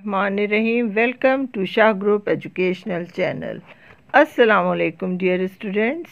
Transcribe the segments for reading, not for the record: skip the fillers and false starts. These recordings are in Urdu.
Bismillahirrahmanirrahim. Welcome to Shah Group Educational Channel. Assalamu alaikum dear students.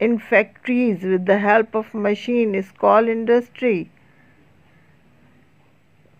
in factories with the help of machine is called industry।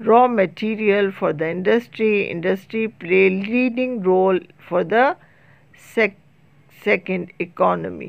raw material for the industry. Industry play leading role for the second economy।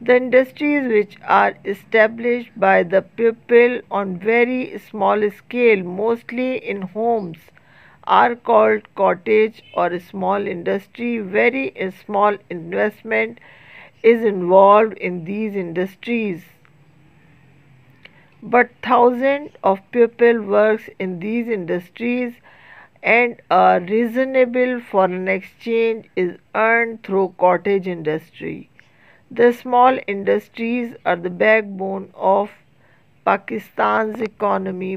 the industries which are established by the people on very small scale, mostly in homes, are called cottage or small industry. Very small investment is involved in these industries, but thousands of people works in these industries and a reasonable foreign exchange is earned through cottage industry. The small industries are the backbone of Pakistan's economy।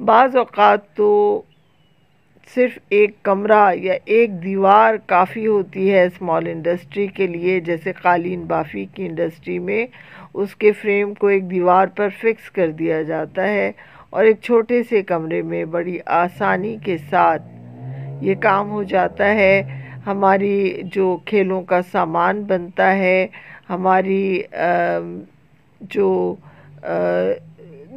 بعض اوقات تو صرف ایک کمرہ یا ایک دیوار کافی ہوتی ہے اسمال انڈسٹری کے لیے، جیسے قالین بافی کی انڈسٹری میں اس کے فریم کو ایک دیوار پر فکس کر دیا جاتا ہے اور ایک چھوٹے سے کمرے میں بڑی آسانی کے ساتھ یہ کام ہو جاتا ہے۔ ہماری جو کھیلوں کا سامان بنتا ہے، ہماری جو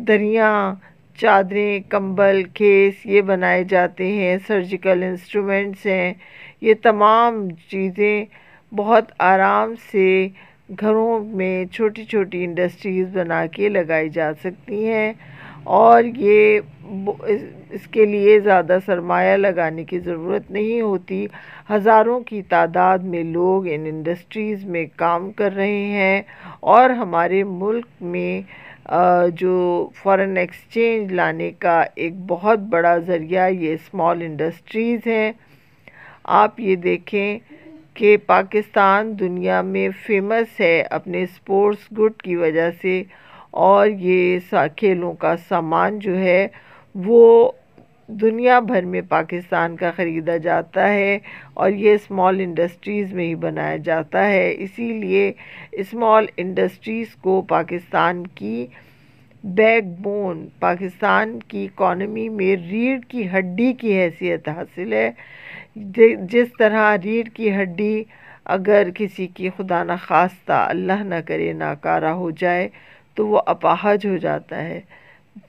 دریاں، چادریں، کمبل، کیس یہ بنائے جاتے ہیں، سرجیکل انسٹرومنٹس ہیں، یہ تمام چیزیں بہت آرام سے گھروں میں چھوٹی چھوٹی انڈسٹریز بنا کے لگائی جا سکتی ہیں، اور یہ اس کے لیے زیادہ سرمایہ لگانے کی ضرورت نہیں ہوتی۔ ہزاروں کی تعداد میں لوگ ان انڈسٹریز میں کام کر رہے ہیں، اور ہمارے ملک میں جو فارن ایکسچینج لانے کا ایک بہت بڑا ذریعہ یہ اسمال انڈسٹریز ہیں۔ آپ یہ دیکھیں کہ پاکستان دنیا میں فیمس ہے اپنے اسپورٹس گڈ کی وجہ سے، اور یہ کھیلوں کا سامان جو ہے وہ دنیا بھر میں پاکستان کا خریدا جاتا ہے، اور یہ اسمال انڈسٹریز میں ہی بنایا جاتا ہے۔ اسی لیے اسمال انڈسٹریز کو پاکستان کی بیک بون، پاکستان کی اکانومی میں ریڑھ کی ہڈی کی حیثیت حاصل ہے۔ جس طرح ریڑھ کی ہڈی اگر کسی کی خدا نخواستہ اللہ نہ کرے ناکارہ ہو جائے تو وہ اپاہج ہو جاتا ہے۔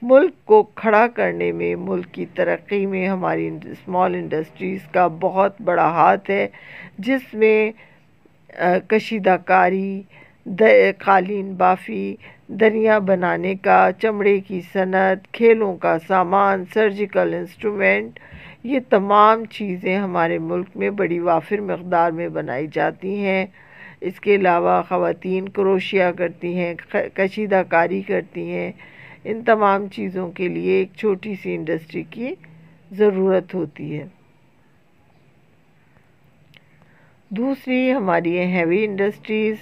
ملک کو کھڑا کرنے میں، ملک کی ترقی میں ہماری اسمال انڈسٹریز کا بہت بڑا ہاتھ ہے، جس میں کشیدہ کاری، قالین بافی، دریاں بنانے کا، چمڑے کی صنعت، کھیلوں کا سامان، سرجیکل انسٹرومنٹ، یہ تمام چیزیں ہمارے ملک میں بڑی وافر مقدار میں بنائی جاتی ہیں۔ اس کے علاوہ خواتین کروشیا کرتی ہیں، کشیدہ کاری کرتی ہیں۔ ان تمام چیزوں کے لیے ایک چھوٹی سی انڈسٹری کی ضرورت ہوتی ہے۔ دوسری ہماری ہیوی انڈسٹریز۔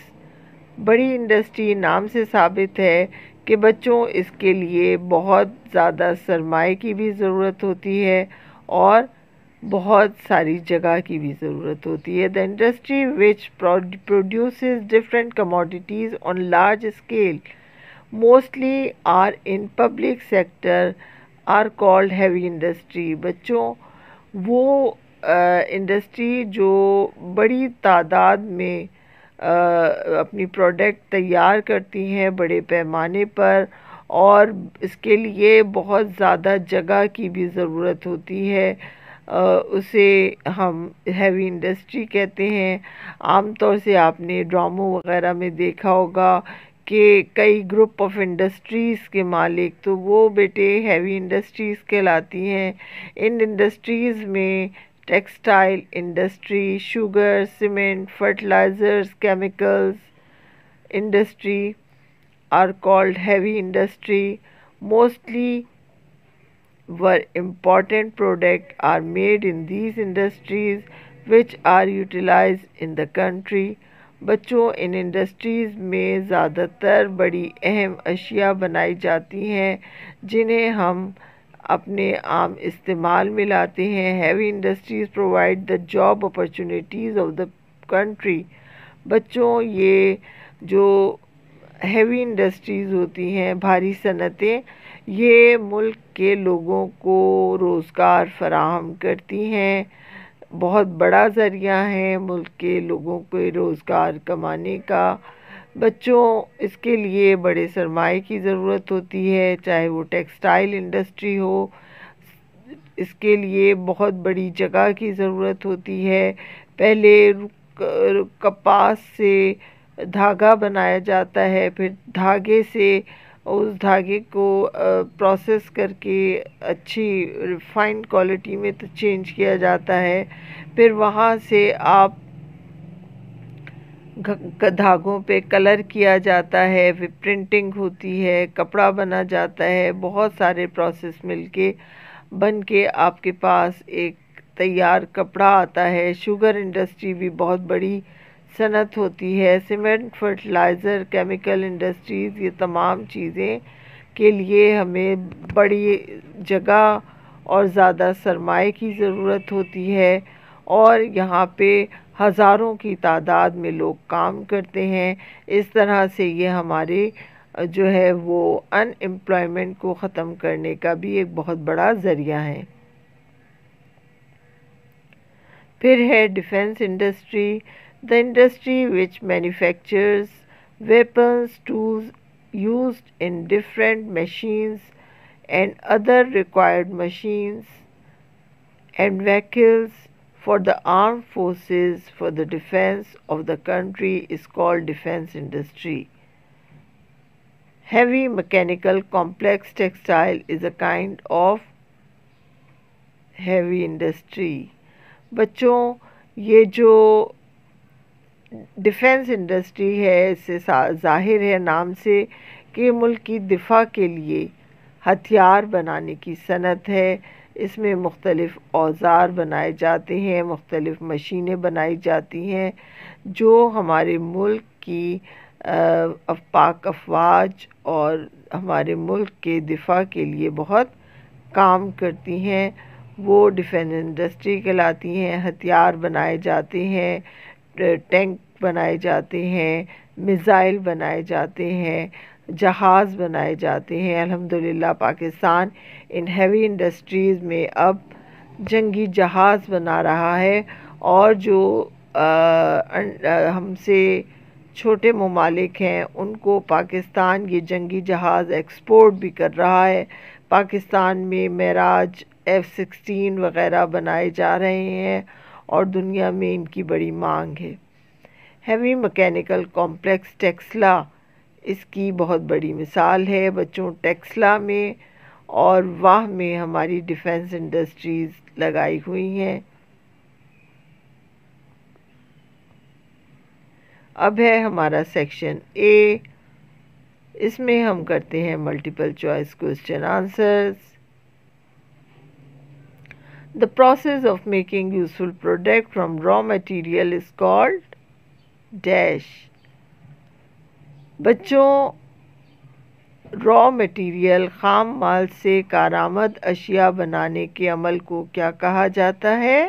بڑی انڈسٹری نام سے ثابت ہے کہ بچوں اس کے لیے بہت زیادہ سرمائے کی بھی ضرورت ہوتی ہے اور بہت ساری جگہ کی بھی ضرورت ہوتی ہے۔ The industry which produces different commodities on large scale, mostly are in public sector, are called heavy industry۔ بچوں وہ انڈسٹری جو بڑی تعداد میں اپنی پروڈکٹ تیار کرتی ہیں بڑے پیمانے پر، اور اس کے لیے بہت زیادہ جگہ کی بھی ضرورت ہوتی ہے، اسے ہم ہیوی انڈسٹری کہتے ہیں۔ عام طور سے آپ نے ڈراموں وغیرہ میں دیکھا ہوگا کہ کئی گروپ آف انڈسٹریز کے مالک تو وہ بیٹے ہیوی انڈسٹریز کہلاتی ہیں۔ ان انڈسٹریز میں textile industry, sugar, cement, fertilisers, chemicals industry are called heavy industry. Mostly were important products are made in these industries which are utilized in the country. بچوں ان انڈسٹریز میں زیادہ تر بڑی اہم اشیاء بنائی جاتی ہیں جنہیں ہم اپنے عام استعمال میں لاتے ہیں۔ Heavy industries provide the job opportunities of the country. بچوں یہ جو ہیوی انڈسٹریز ہوتی ہیں، بھاری صنعتیں، یہ ملک کے لوگوں کو روزگار فراہم کرتی ہیں، بہت بڑا ذریعہ ہے ملک کے لوگوں کو روزگار کمانے کا۔ بچوں اس کے لیے بڑے سرمائے کی ضرورت ہوتی ہے، چاہے وہ ٹیکسٹائل انڈسٹری ہو، اس کے لیے بہت بڑی جگہ کی ضرورت ہوتی ہے۔ پہلے کپاس سے دھاگا بنایا جاتا ہے، پھر دھاگے سے اس دھاگے کو پروسیس کر کے اچھی ریفائنڈ کوالٹی میں چینج کیا جاتا ہے، پھر وہاں سے آپ دھاگوں پہ کلر کیا جاتا ہے، پھر پرنٹنگ ہوتی ہے، کپڑا بنا جاتا ہے، بہت سارے پروسیس مل کے بن کے آپ کے پاس ایک تیار کپڑا آتا ہے۔ شوگر انڈسٹری بھی بہت بڑی صنعت ہوتی ہے، سیمنٹ، فرٹیلائزر، کیمیکل انڈسٹریز، یہ تمام چیزیں کے لیے ہمیں بڑی جگہ اور زیادہ سرمائے کی ضرورت ہوتی ہے، اور یہاں پہ ہزاروں کی تعداد میں لوگ کام کرتے ہیں۔ اس طرح سے یہ ہمارے جو ہے وہ ان امپلائمنٹ کو ختم کرنے کا بھی ایک بہت بڑا ذریعہ ہے۔ پھر ہے defence industry, the industry which manufactures weapons, tools used in different machines and other required machines and vehicles for the armed forces for the defense of the country is called defense industry. Heavy mechanical complex textile is a kind of heavy industry. بچوں یہ جو ڈیفینس انڈسٹری ہے اس سے ظاہر ہے نام سے کہ ملک کی دفاع کے لیے ہتھیار بنانے کی صنعت ہے۔ اس میں مختلف اوزار بنائے جاتے ہیں، مختلف مشینیں بنائی جاتی ہیں جو ہمارے ملک کی پاک افواج اور ہمارے ملک کے دفاع کے لیے بہت کام کرتی ہیں، وہ ڈیفینس انڈسٹری کہلاتی ہیں۔ ہتھیار بنائے جاتے ہیں، ٹینک بنائے جاتے ہیں، میزائل بنائے جاتے ہیں، جہاز بنائے جاتے ہیں۔ الحمدللہ پاکستان ان ہیوی انڈسٹریز میں اب جنگی جہاز بنا رہا ہے، اور جو ہم سے چھوٹے ممالک ہیں ان کو پاکستان یہ جنگی جہاز ایکسپورٹ بھی کر رہا ہے۔ پاکستان میں معراج F-16 وغیرہ بنائے جا رہے ہیں اور دنیا میں ان کی بڑی مانگ ہے۔ ہیوی مکینیکل کمپلیکس ٹیکسلا اس کی بہت بڑی مثال ہے۔ بچوں ٹیکسلا میں اور واہ میں ہماری ڈیفینس انڈسٹریز لگائی ہوئی ہیں۔ اب ہے ہمارا سیکشن اے، اس میں ہم کرتے ہیں multiple choice question answers. The process of making useful product from raw material is called dash. بچوں را مٹیریل خام مال سے کارآمد اشیاء بنانے کے عمل کو کیا کہا جاتا ہے؟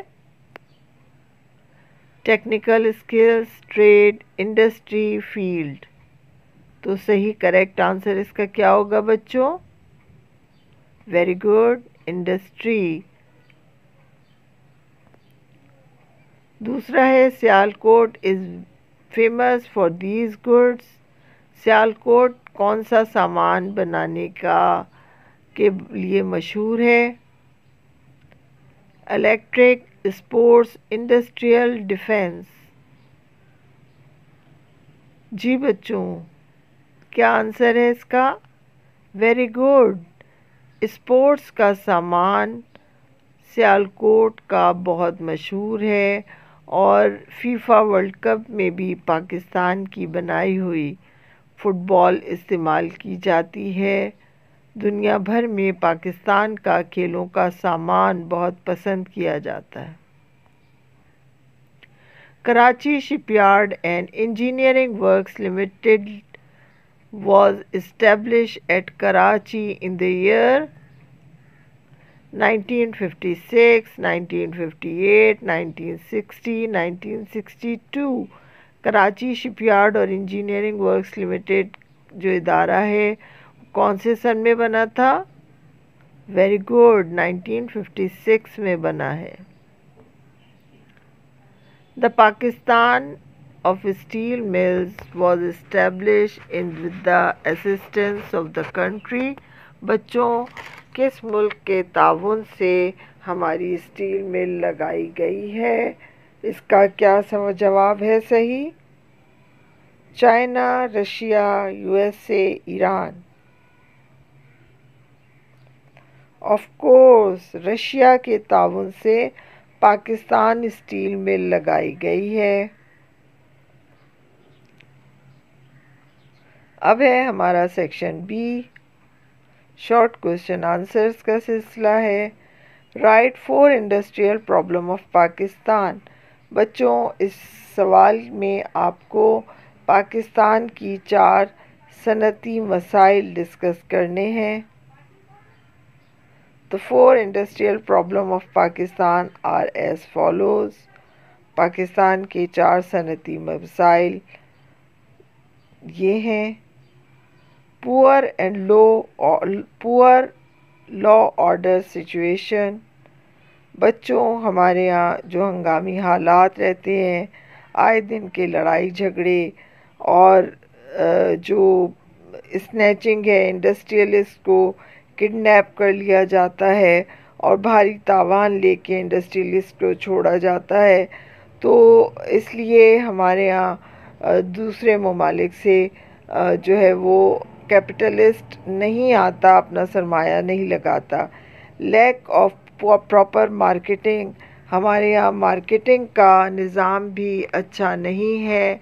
Technical skills, trade, industry, field. تو صحیح کریکٹ آنسر اس کا کیا ہوگا بچوں؟ Very good, industry. دوسرا ہے Sialkot is famous for these goods. Sialkot کون سا سامان بنانے کے لیے مشہور ہے؟ Electric, sports, industrial, defence. جی بچوں کیا آنسر ہے اس کا؟ ویری گڈ، اسپورٹس کا سامان سیالکوٹ کا بہت مشہور ہے، اور فیفا ورلڈ کپ میں بھی پاکستان کی بنائی ہوئی فٹ بال استعمال کی جاتی ہے۔ دنیا بھر میں پاکستان کا کھیلوں کا سامان بہت پسند کیا جاتا ہے۔ Karachi shipyard and engineering works limited was established at Karachi in the year 1956, 1958, 1960, 1962۔ Karachi ship yard اور انجینئرنگ ورکس لمیٹڈ جو ادارہ ہے کون سے سن میں بنا تھا؟ ویری گڈ، 1956 میں بنا ہے۔ The Pakistan of Steel Mills was established with the assistance of the country۔ بچوں کس ملک کے تعاون سے ہماری اسٹیل مل لگائی گئی ہے؟ اس کا کیا جواب ہے صحیح؟ China, Russia, USA، Iran. Of course Russia کے تعاون سے پاکستان اسٹیل مل لگائی گئی ہے۔ اب ہے ہمارا section B, short question answers کا سلسلہ ہے۔ Right 4 industrial problem of Pakistan. بچوں اس سوال میں آپ کو پاکستان کی 4 صنعتی مسائل ڈسکس کرنے ہیں۔ The four industrial problems of Pakistan are as follows. Pakistan کے 4 صنعتی مسائل یہ ہیں: poor law order situation. بچوں، ہمارے ہاں جو ہنگامی حالات رہتے ہیں، آئے دن کے لڑائی جھگڑے اور جو اسنیچنگ ہے، انڈسٹریلسٹ کو کڈنیپ کر لیا جاتا ہے اور بھاری تاوان لے کے انڈسٹریلسٹ کو چھوڑا جاتا ہے، تو اس لیے ہمارے ہاں دوسرے ممالک سے جو ہے وہ کیپٹلسٹ نہیں آتا، اپنا سرمایہ نہیں لگاتا۔ لیک آف پراپر مارکیٹنگ، ہمارے یہاں مارکیٹنگ کا نظام بھی اچھا نہیں ہے۔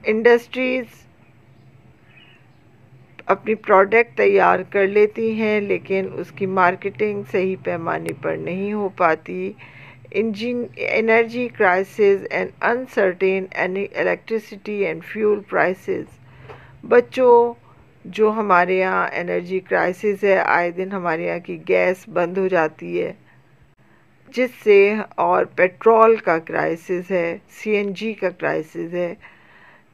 انڈسٹریز اپنی پروڈکٹ تیار کر لیتی ہیں لیکن اس کی مارکیٹنگ صحیح پیمانے پر نہیں ہو پاتی۔ Energy crisis and uncertain electricity and fuel prices. بچوں، جو ہمارے یہاں انرجی کرائسس ہے، آئے دن ہمارے یہاں کی گیس بند ہو جاتی ہے، جس سے اور پیٹرول کا کرائسس ہے، سی این جی کا کرائسس ہے۔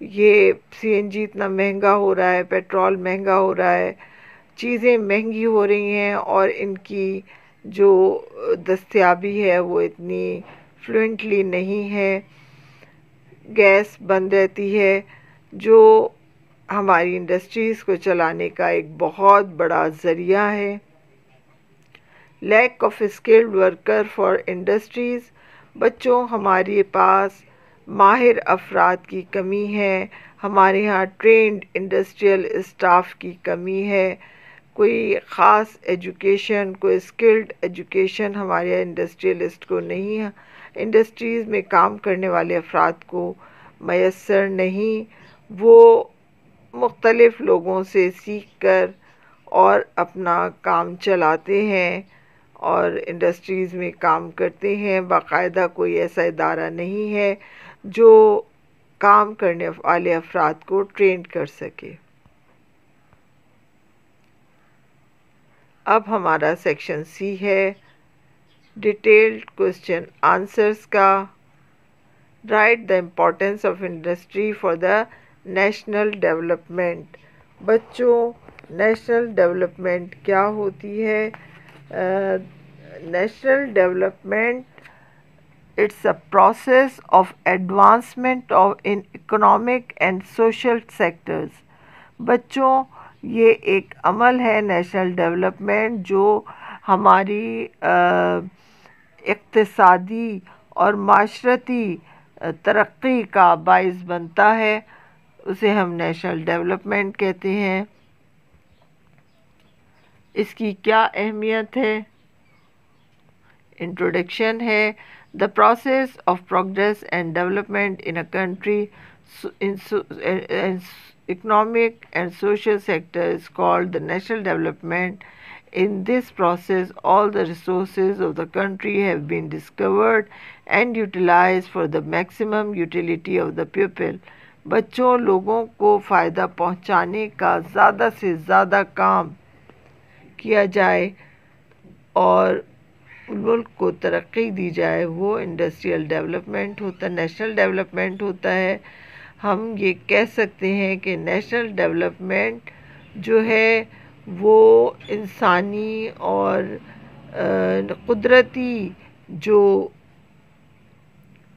یہ سی این جی اتنا مہنگا ہو رہا ہے، پیٹرول مہنگا ہو رہا ہے، چیزیں مہنگی ہو رہی ہیں اور ان کی جو دستیابی ہے وہ اتنی فلوئنٹلی نہیں ہے، گیس بند رہتی ہے، جو ہماری انڈسٹریز کو چلانے کا ایک بہت بڑا ذریعہ ہے۔ Lack of skilled worker for industries. بچوں، ہمارے پاس ماہر افراد کی کمی ہے، ہمارے ہاں ٹرینڈ انڈسٹریل اسٹاف کی کمی ہے، کوئی خاص ایجوکیشن، کوئی اسکلڈ ایجوکیشن ہمارے انڈسٹریلسٹ کو نہیں ہے، انڈسٹریز میں کام کرنے والے افراد کو میسر نہیں۔ وہ مختلف لوگوں سے سیکھ کر اور اپنا کام چلاتے ہیں اور انڈسٹریز میں کام کرتے ہیں۔ باقاعدہ کوئی ایسا ادارہ نہیں ہے جو کام کرنے والے افراد کو ٹرین کر سکے۔ اب ہمارا سیکشن سی ہے ڈیٹیلڈ کوسچن آنسرز کا۔ Write the importance of industry for the national development. بچوں، نیشنل ڈیولپمنٹ کیا ہوتی ہے؟ National development it's a process of advancement in economic and social sectors. بچوں، یہ ایک عمل ہے نیشنل ڈیولپمنٹ جو ہماری اقتصادی اور معاشرتی ترقی کا باعث بنتا ہے، اسے ہم نیشنل ڈیولپمنٹ کہتے ہیں۔ اس کی کیا اہمیت ہے؟ انٹروڈکشن ہے: The process of progress and development in a country in economic and social sector is called the national development. In this process, all the resources of the country have been discovered and utilized for the maximum utility of the people. بچوں، لوگوں کو فائدہ پہنچانے کا زیادہ سے زیادہ کام کیا جائے اور ملک کو ترقی دی جائے، وہ انڈسٹریل ڈیولپمنٹ ہوتا ہے، نیشنل ڈیولپمنٹ ہوتا ہے۔ ہم یہ کہہ سکتے ہیں کہ نیشنل ڈیولپمنٹ جو ہے وہ انسانی اور قدرتی جو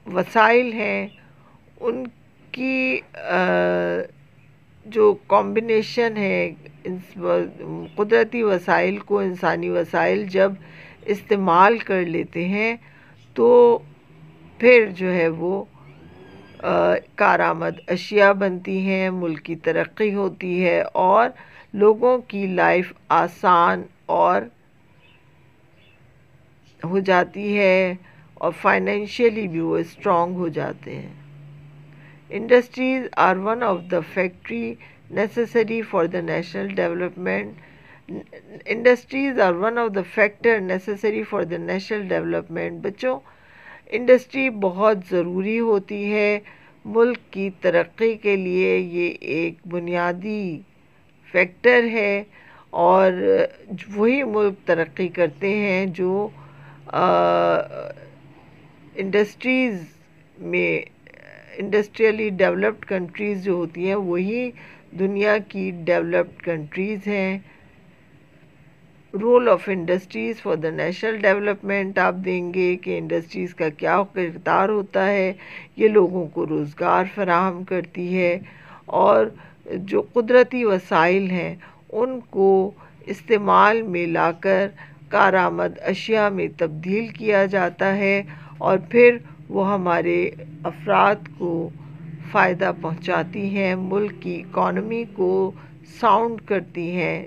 وسائل ہیں ان کی جو کمبینیشن ہے، قدرتی وسائل کو انسانی وسائل جب استعمال کر لیتے ہیں تو پھر جو ہے وہ کارآمد اشیاء بنتی ہیں، ملک کی ترقی ہوتی ہے اور لوگوں کی لائف آسان اور ہو جاتی ہے اور فائنینشیلی بھی وہ اسٹرانگ ہو جاتے ہیں۔ Industries are one of the factory necessary for the national development. Industries are one of the factor necessary for the national development. بچوں، انڈسٹری بہت ضروری ہوتی ہے ملک کی ترقی کے لیے، یہ ایک بنیادی فیکٹر ہے، اور وہی ملک ترقی کرتے ہیں جو انڈسٹریز میں، انڈسٹریلی ڈیولپڈ کنٹریز جو ہوتی ہیں وہی دنیا کی ڈیولپڈ کنٹریز ہیں۔ Role of industries for the national development آپ دیں گے کہ انڈسٹریز کا کیا کردار ہوتا ہے، یہ لوگوں کو روزگار فراہم کرتی ہے، اور جو قدرتی وسائل ہیں ان کو استعمال میں لا کر کارآمد اشیاء میں تبدیل کیا جاتا ہے، اور پھر وہ ہمارے افراد کو فائدہ پہنچاتی ہیں، ملک کی اکانومی کو ساؤنڈ کرتی ہیں،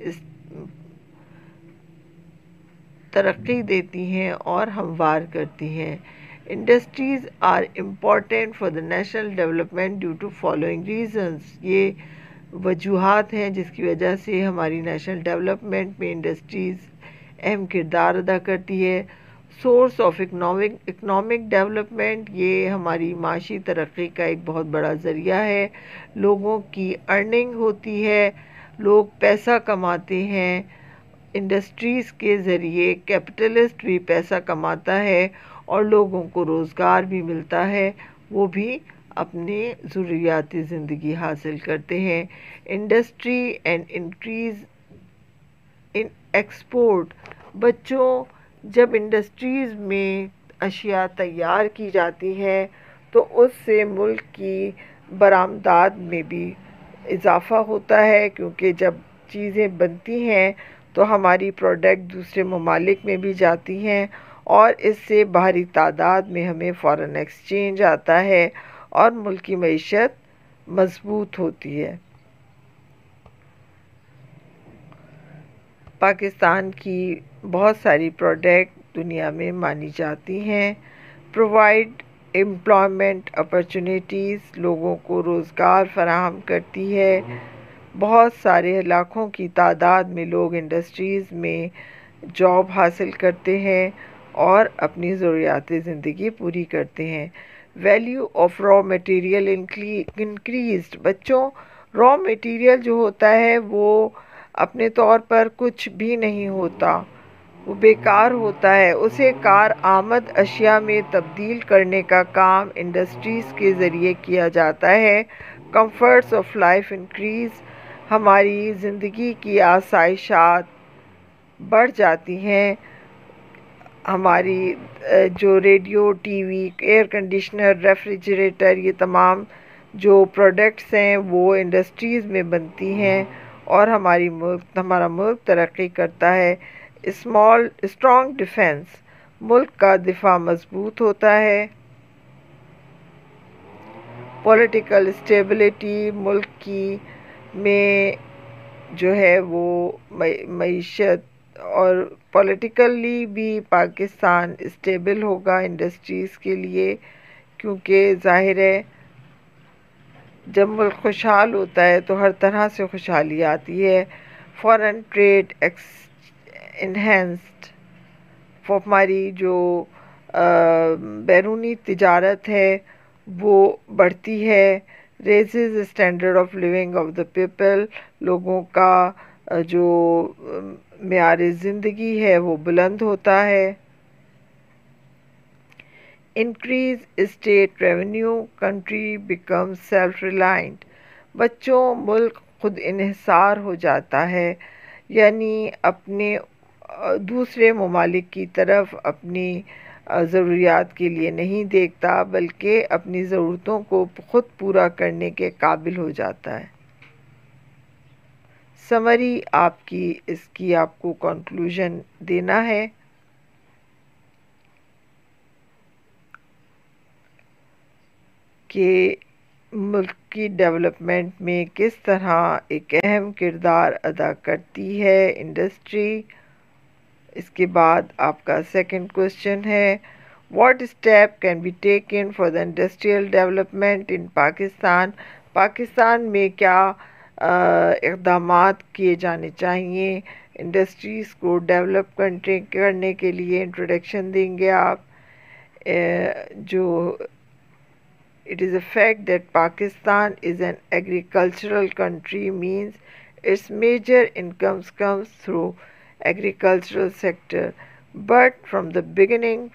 ترقی دیتی ہیں اور ہموار کرتی ہیں۔ Industries are important for the national development due to following reasons, یہ وجوہات ہیں جس کی وجہ سے ہماری نیشنل ڈیولپمنٹ میں انڈسٹریز اہم کردار ادا کرتی ہے۔ سورس آف اکنامک ڈیولپمنٹ، یہ ہماری معاشی ترقی کا ایک بہت بڑا ذریعہ ہے، لوگوں کی ارننگ ہوتی ہے، لوگ پیسہ کماتے ہیں، انڈسٹریز کے ذریعے کیپٹلسٹ بھی پیسہ کماتا ہے اور لوگوں کو روزگار بھی ملتا ہے، وہ بھی اپنے ضروریات زندگی حاصل کرتے ہیں۔ Industry and increase in export, بچوں جب انڈسٹریز میں اشیاء تیار کی جاتی ہیں تو اس سے ملک کی برآمدات میں بھی اضافہ ہوتا ہے، کیونکہ جب چیزیں بنتی ہیں تو ہماری پروڈکٹ دوسرے ممالک میں بھی جاتی ہیں، اور اس سے باہری تعداد میں ہمیں فارن ایکسچینج آتا ہے اور ملک کی معیشت مضبوط ہوتی ہے۔ پاکستان کی بہت ساری پروڈکٹ دنیا میں مانی جاتی ہیں۔ پرووائڈ امپلائمنٹ اپرچونیٹیز، لوگوں کو روزگار فراہم کرتی ہے، بہت سارے لاکھوں کی تعداد میں لوگ انڈسٹریز میں جاب حاصل کرتے ہیں اور اپنی ضروریات زندگی پوری کرتے ہیں۔ Value of raw material increased, بچوں را مٹیریل جو ہوتا ہے وہ اپنے طور پر کچھ بھی نہیں ہوتا، وہ بیکار ہوتا ہے، اسے کارآمد اشیاء میں تبدیل کرنے کا کام انڈسٹریز کے ذریعے کیا جاتا ہے۔ کمفرٹس آف لائف انکریز، ہماری زندگی کی آسائشات بڑھ جاتی ہیں، ہماری جو radio, T V, air conditioner, refrigerator, یہ تمام جو پروڈکٹس ہیں وہ انڈسٹریز میں بنتی ہیں اور ہمارا ملک ترقی کرتا ہے۔ اسٹرانگ ڈیفنس، ملک کا دفاع مضبوط ہوتا ہے۔ پولیٹیکل اسٹیبلٹی، ملک کی میں جو ہے وہ معیشت اور پولیٹیکلی بھی پاکستان اسٹیبل ہوگا انڈسٹریز کے لیے، کیونکہ ظاہر ہے جب ملک خوشحال ہوتا ہے تو ہر طرح سے خوشحالی آتی ہے۔ فارن ٹریڈ انہینسڈ، ہماری جو بیرونی تجارت ہے وہ بڑھتی ہے۔ Raises standard of living of the people, لوگوں کا جو معیار زندگی ہے وہ بلند ہوتا ہے۔ Increase state revenue, country become self reliant, بچوں ملک خود انحصار ہو جاتا ہے، یعنی اپنے دوسرے ممالک کی طرف اپنی ضروریات کے لیے نہیں دیکھتا بلکہ اپنی ضرورتوں کو خود پورا کرنے کے قابل ہو جاتا ہے۔ سمری اس کی آپ کو کنکلوژن دینا ہے۔ کہ ملک کی ڈیولپمنٹ میں کس طرح ایک اہم کردار ادا کرتی ہے انڈسٹری۔ اس کے بعد آپ کا سیکنڈ کوشچن ہے، what step can be taken for the industrial development in Pakistan, Pakistan میں کیا اقدامات کیے جانے چاہیے انڈسٹریز کو ڈیولپ کرنے کے لیے۔ انٹروڈکشن دیں گے آپ۔ جو It is a fact that Pakistan is an agricultural country means Its major incomes comes through agricultural sector, but from the beginning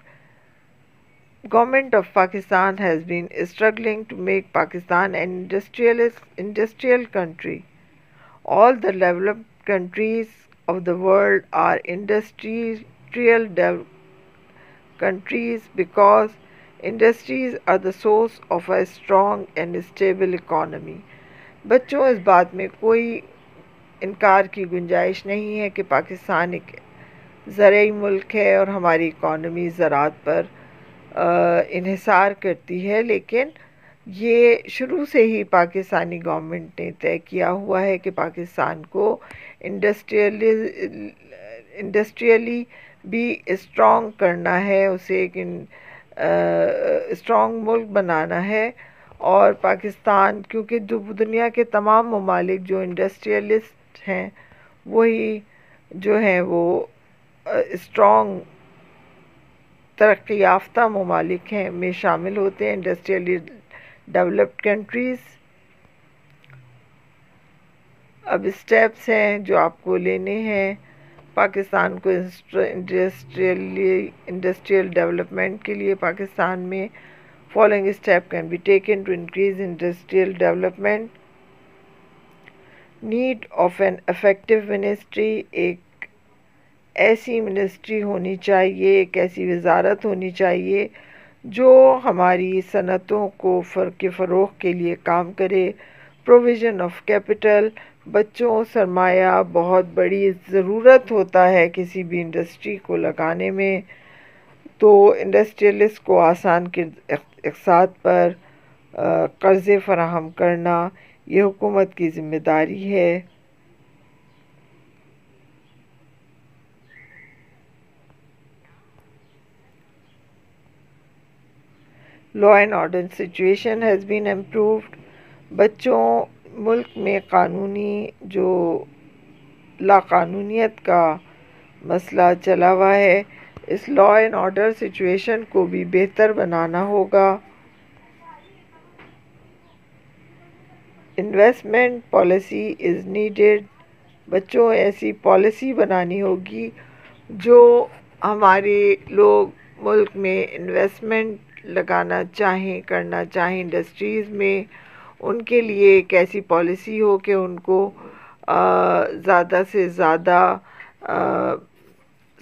government of Pakistan has been struggling to make Pakistan an industrial country. All the developed countries of the world are industrial countries because industries are the source of a strong and stable economy. بچوں اس بات میں کوئی انکار کی گنجائش نہیں ہے کہ پاکستان ایک زرعی ملک ہے اور ہماری اکانومی زراعت پر انحصار کرتی ہے، لیکن یہ شروع سے ہی پاکستانی گورنمنٹ نے طے کیا ہوا ہے کہ پاکستان کو انڈسٹریلی بھی اسٹرانگ کرنا ہے، اسے ایک اسٹرانگ ملک بنانا ہے. اور پاکستان کیونکہ دنیا کے تمام ممالک جو انڈسٹریلسٹ ہیں وہی جو ہیں وہ اسٹرانگ ترقی یافتہ ممالک ہیں میں شامل ہوتے ہیں، انڈسٹریلی ڈیولپڈ کنٹریز. اب اسٹیپس ہیں جو آپ کو لینے ہیں پاکستان کو انڈسٹریل ڈیولپمنٹ کے لیے. پاکستان میں following step can be taken to increase industrial development. Need of an effective ministry, ایک ایسی منسٹری ہونی چاہیے، ایک ایسی وزارت ہونی چاہیے جو ہماری صنعتوں کو فروغ کے لیے کام کرے. پروویژن آف کیپٹل، بچوں سرمایہ بہت بڑی ضرورت ہوتا ہے کسی بھی انڈسٹری کو لگانے میں، تو انڈسٹریلسٹ کو آسان اقساط پر قرضے فراہم کرنا یہ حکومت کی ذمہ داری ہے. Law and order situation has been improved. بچوں ملک میں قانونی جو لاقانونیت کا مسئلہ چلا ہوا ہے، اس لا اینڈ آرڈر سچویشن کو بھی بہتر بنانا ہوگا. Investment policy is needed. بچوں ایسی پالیسی بنانی ہوگی جو ہمارے لوگ ملک میں انویسٹمنٹ لگانا چاہیں، کرنا چاہیں انڈسٹریز میں، ان کے لیے ایک ایسی پالیسی ہو کہ ان کو زیادہ سے زیادہ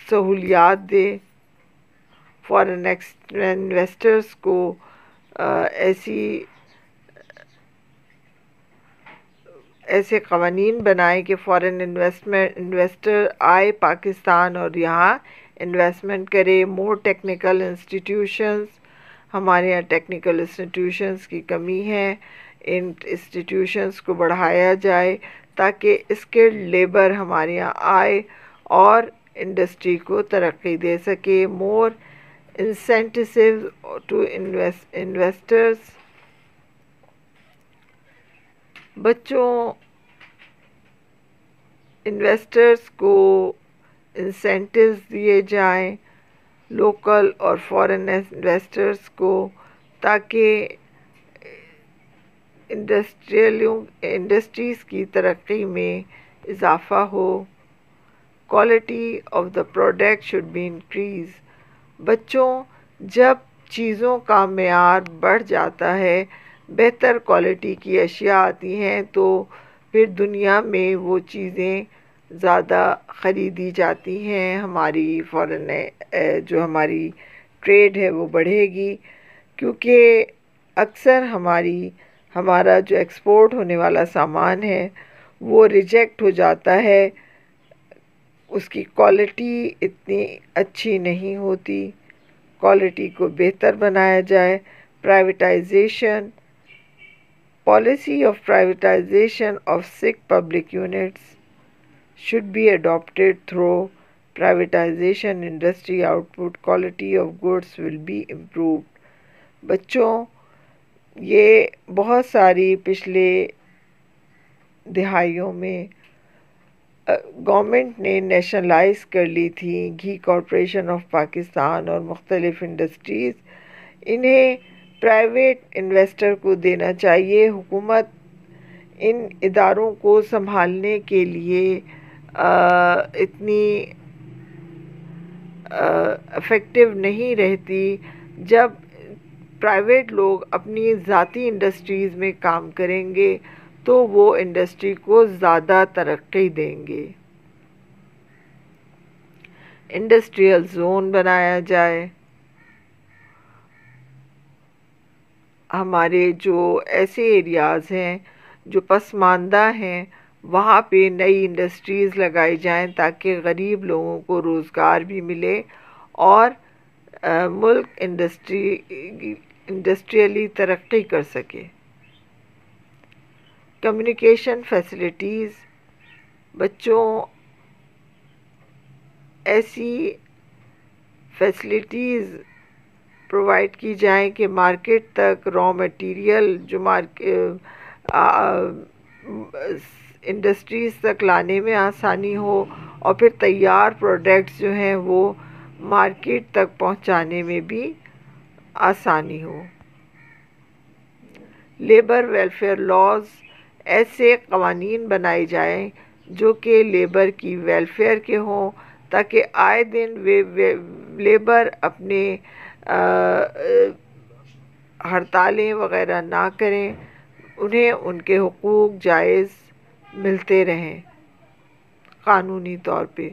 سہولیات دے. فارن انویسٹرز کو ایسے قوانین بنائے کہ فارن انویسٹر آئے پاکستان اور یہاں انویسٹمنٹ کرے. مور ٹیکنیکل انسٹیٹیوشنز، ہمارے یہاں ٹیکنیکل انسٹیٹیوشنز کی کمی ہے، ان انسٹیٹیوشنز کو بڑھایا جائے تاکہ اسکلڈ لیبر ہمارے یہاں آئے اور انڈسٹری کو ترقی دے سکے. مور انسینٹیو ٹو انویسٹرز. بچوں انویسٹرز کو انسینٹیوز دیے جائیں لوکل اور فارن انویسٹرز کو، تاکہ انڈسٹریز کی ترقی میں اضافہ ہو. Quality of the product should be increase. بچوں جب چیزوں کا معیار بڑھ جاتا ہے، بہتر کوالٹی کی اشیاء آتی ہیں، تو پھر دنیا میں وہ چیزیں زیادہ خریدی جاتی ہیں، ہماری فارن جو ہماری ٹریڈ ہے وہ بڑھے گی، کیونکہ اکثر ہمارا جو ایکسپورٹ ہونے والا سامان ہے وہ ریجیکٹ ہو جاتا ہے، اس کی کوالٹی اتنی اچھی نہیں ہوتی. کوالٹی کو بہتر بنایا جائے. Privatisation, policy of privatisation of sick public units should be adopted. through privatization industry output quality of goods will be improved. بچوں یہ بہت ساری پچھلے دہائیوں میں گورنمنٹ نے نیشنلائز کر لی تھی گھی کارپوریشن آف پاکستان اور مختلف انڈسٹریز. انہیں پرائیویٹ انویسٹر کو دینا چاہیے. حکومت ان اداروں کو سنبھالنے کے لیے اتنی افیکٹو نہیں رہتی جب پرائیویٹ لوگ اپنی ذاتی انڈسٹریز میں کام کریں گے تو وہ انڈسٹری کو زیادہ ترقی دیں گے۔ انڈسٹریل زون بنایا جائے، ہمارے جو ایسے ایریاز ہیں جو پسماندہ ہیں وہاں پہ نئی انڈسٹریز لگائی جائیں تاکہ غریب لوگوں کو روزگار بھی ملے اور ملک انڈسٹریلی ترقی کر سکے۔ کمیونیکیشن فیسلٹیز، بچوں ایسی فیسلٹیز پرووائڈ کی جائیں کہ مارکیٹ تک را مٹیریل جو انڈسٹریز تک لانے میں آسانی ہو اور پھر تیار پروڈکٹس جو ہیں وہ مارکیٹ تک پہنچانے میں بھی آسانی ہو۔ لیبر ویلفیئر لاز، ایسے قوانین بنائے جائیں جو کہ لیبر کی ویلفیئر کے ہوں تاکہ آئے دن لیبر اپنے ہڑتالیں وغیرہ نہ کریں، انہیں ان کے حقوق جائز ملتے رہیں قانونی طور پہ۔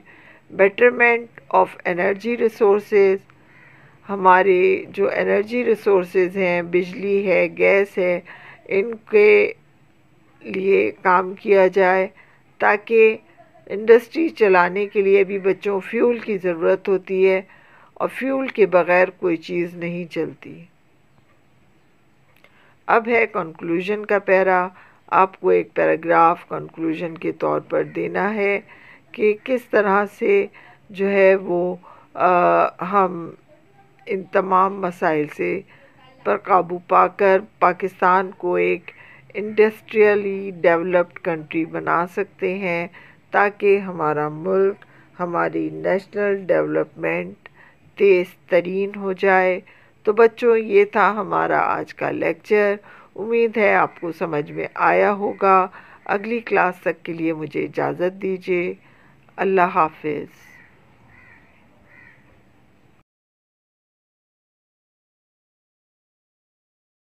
بیٹرمنٹ آف انرجی ریسورسز، ہمارے جو انرجی ریسورسز ہیں، بجلی ہے، گیس ہے، ان کے لیے کام کیا جائے تاکہ انڈسٹری چلانے کے لیے بھی بچوں فیول کی ضرورت ہوتی ہے اور فیول کے بغیر کوئی چیز نہیں چلتی۔ اب ہے کنکلوژن کا پیرا، آپ کو ایک پیراگراف کنکلوژن کے طور پر دینا ہے کہ کس طرح سے جو ہے وہ ہم ان تمام مسائل سے پر قابو پا کر پاکستان کو ایک انڈسٹریلی ڈیولپڈ کنٹری بنا سکتے ہیں تاکہ ہمارا ملک، ہماری نیشنل ڈیولپمنٹ تیز ترین ہو جائے۔ تو بچوں، یہ تھا ہمارا آج کا لیکچر، امید ہے آپ کو سمجھ میں آیا ہوگا۔ اگلی کلاس تک کے لیے مجھے اجازت دیجیے۔ اللہ حافظ۔